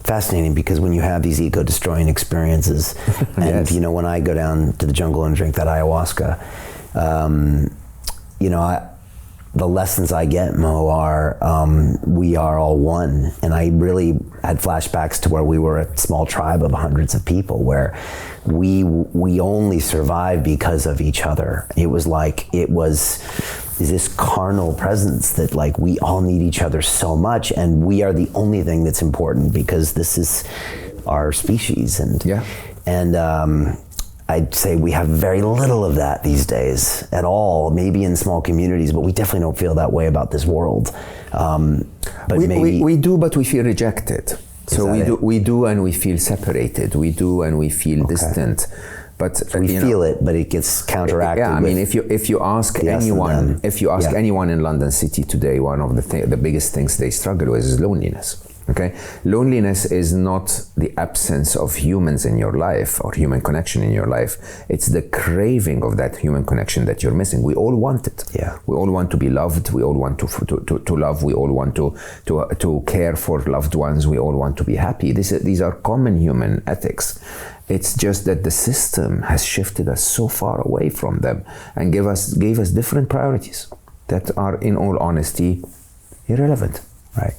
fascinating, because when you have these ego-destroying experiences, and Yes. you know, when I go down to the jungle and drink that ayahuasca, you know, the lessons I get, Mo, are we are all one. And I really had flashbacks to where we were a small tribe of hundreds of people, where we only survived because of each other. It was like, it was this carnal presence that, like, we all need each other so much, and we are the only thing that's important because this is our species. And I'd say we have very little of that these days at all, maybe in small communities, but we definitely don't feel that way about this world. But we do, but we feel rejected. So we do and we feel separated. We do and we feel distant. But so we feel it, but it gets counteracted. Yeah, I mean, if you ask anyone, anyone in London City today, one of the biggest things they struggle with is loneliness. Okay, loneliness is not the absence of humans in your life or human connection in your life. It's the craving of that human connection that you're missing. We all want it. Yeah. We all want to be loved. We all want to love. We all want to care for loved ones. We all want to be happy. These are common human ethics. It's just that the system has shifted us so far away from them and gave us different priorities that are, in all honesty, irrelevant. Right.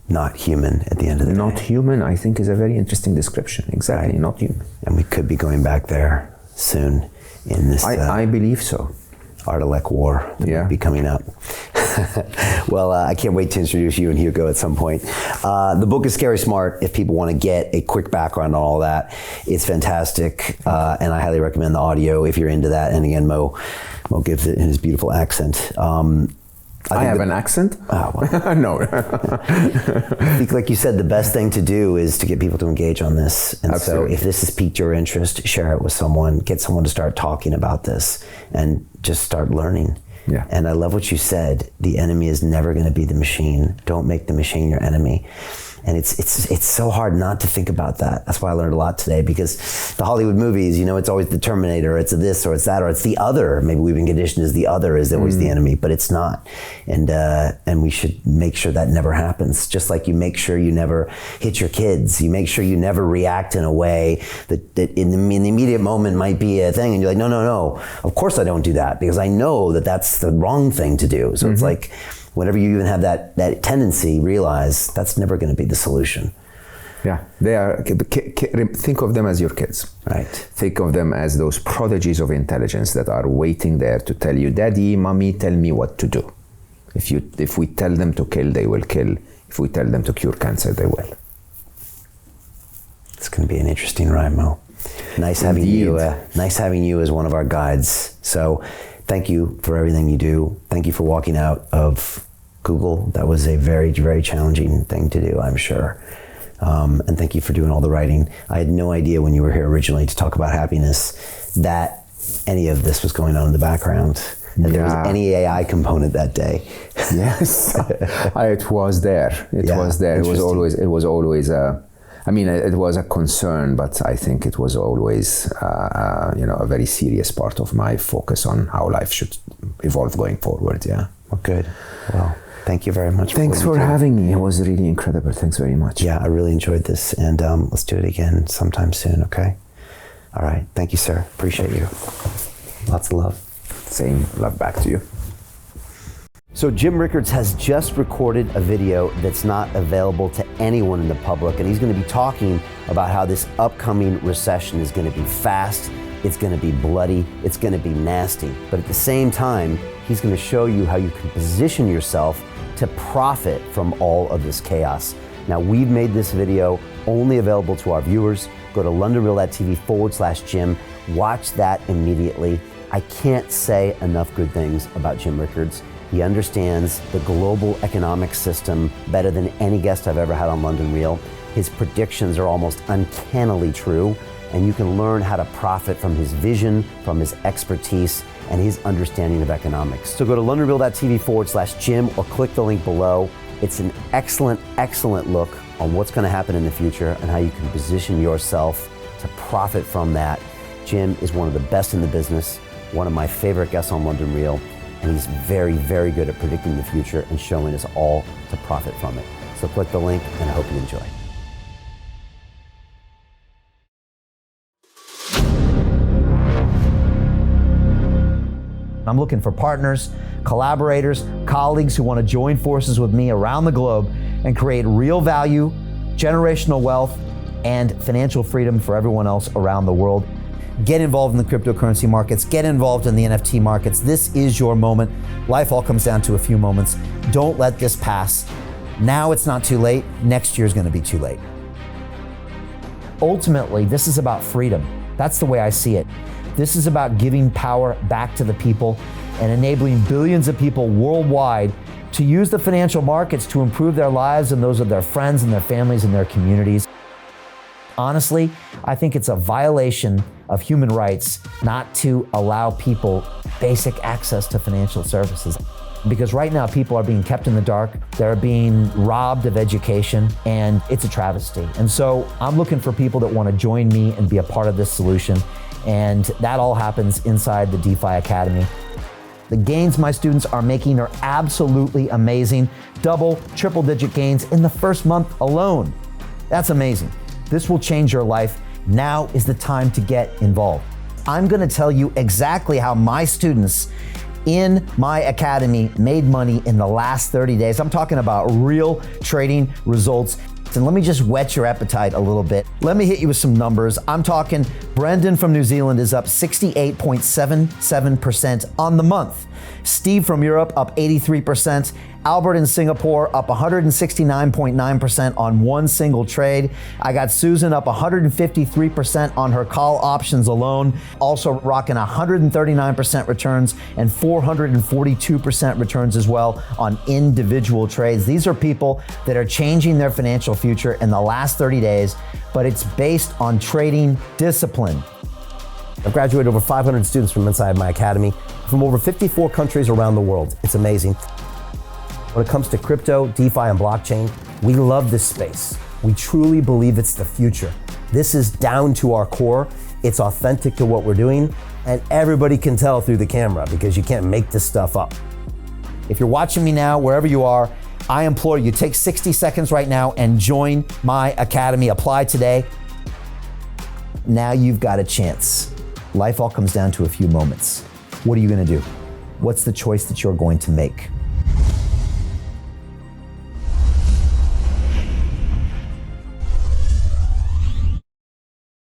Not human at the end of the day. Not human, I think, is a very interesting description. Exactly, right. Not human. And we could be going back there soon in this. I believe so. Ardalek War that will be coming up. Well, I can't wait to introduce you and Hugo at some point. The book is Scary Smart. If people want to get a quick background on all that, it's fantastic, and I highly recommend the audio if you're into that. And again, Mo gives it in his beautiful accent. I have an accent? Oh, well. No. I think, like you said, the best thing to do is to get people to engage on this. And Absolutely. So if this has piqued your interest, share it with someone, get someone to start talking about this, and just start learning. Yeah. And I love what you said. The enemy is never going to be the machine. Don't make the machine your enemy. And it's so hard not to think about that. That's why I learned a lot today, because the Hollywood movies, you know, it's always the Terminator, it's this or it's that, or it's the other. Maybe we've been conditioned as the other is always the enemy, but it's not. And we should make sure that never happens. Just like you make sure you never hit your kids. You make sure you never react in a way that in the immediate moment might be a thing. And you're like, no, of course I don't do that, because I know that that's the wrong thing to do. So it's like, whenever you even have that tendency, realize that's never going to be the solution. Yeah, they are. Think of them as your kids. Right. Think of them as those prodigies of intelligence that are waiting there to tell you, "Daddy, Mommy, tell me what to do." If we tell them to kill, they will kill. If we tell them to cure cancer, they will. It's going to be an interesting ride, Mo. Nice having you. Nice having you as one of our guides. So, thank you for everything you do. Thank you for walking out of Google. That was a very, very challenging thing to do, I'm sure. And thank you for doing all the writing. I had no idea when you were here originally to talk about happiness that any of this was going on in the background, that there was any AI component that day. Yes, it was there. It was there. It was always I mean, it was a concern, but I think it was always, a very serious part of my focus on how life should evolve going forward. Yeah. Well, good. Well, thank you very much. Thanks for having me. It was really incredible. Thanks very much. Yeah, I really enjoyed this, and let's do it again sometime soon. Okay. All right. Thank you, sir. Appreciate you. Lots of love. Same love back to you. So Jim Rickards has just recorded a video that's not available to anyone in the public, and he's going to be talking about how this upcoming recession is going to be fast, it's going to be bloody, it's going to be nasty. But at the same time, he's going to show you how you can position yourself to profit from all of this chaos. Now, we've made this video only available to our viewers. Go to londonreal.tv/Jim. Watch that immediately. I can't say enough good things about Jim Rickards. He understands the global economic system better than any guest I've ever had on London Real. His predictions are almost uncannily true, and you can learn how to profit from his vision, from his expertise, and his understanding of economics. So go to londonreal.tv/Jim or click the link below. It's an excellent, excellent look on what's going to happen in the future and how you can position yourself to profit from that. Jim is one of the best in the business, one of my favorite guests on London Real, and he's very, very good at predicting the future and showing us all to profit from it. So click the link, and I hope you enjoy. I'm looking for partners, collaborators, colleagues who want to join forces with me around the globe and create real value, generational wealth, and financial freedom for everyone else around the world. Get involved in the cryptocurrency markets, get involved in the NFT markets. This is your moment. Life all comes down to a few moments. Don't let this pass. Now it's not too late. Next year's going to be too late. Ultimately, this is about freedom. That's the way I see it. This is about giving power back to the people and enabling billions of people worldwide to use the financial markets to improve their lives and those of their friends and their families and their communities. Honestly, I think it's a violation of human rights not to allow people basic access to financial services. Because right now people are being kept in the dark, they're being robbed of education, and it's a travesty. And so I'm looking for people that want to join me and be a part of this solution. And that all happens inside the DeFi Academy. The gains my students are making are absolutely amazing. Double, triple digit gains in the first month alone. That's amazing. This will change your life. Now is the time to get involved. I'm going to tell you exactly how my students in my academy made money in the last 30 days. I'm talking about real trading results. And let me just whet your appetite a little bit. Let me hit you with some numbers. I'm talking Brendan from New Zealand is up 68.77% on the month. Steve from Europe up 83%. Albert in Singapore up 169.9% on one single trade. I got Susan up 153% on her call options alone, also rocking 139% returns and 442% returns as well on individual trades. These are people that are changing their financial future in the last 30 days, but it's based on trading discipline. I've graduated over 500 students from inside my academy from over 54 countries around the world. It's amazing. When it comes to crypto, DeFi, and blockchain, we love this space. We truly believe it's the future. This is down to our core. It's authentic to what we're doing, and everybody can tell through the camera because you can't make this stuff up. If you're watching me now, wherever you are, I implore you, take 60 seconds right now and join my academy. Apply today. Now you've got a chance. Life all comes down to a few moments. What are you going to do? What's the choice that you're going to make?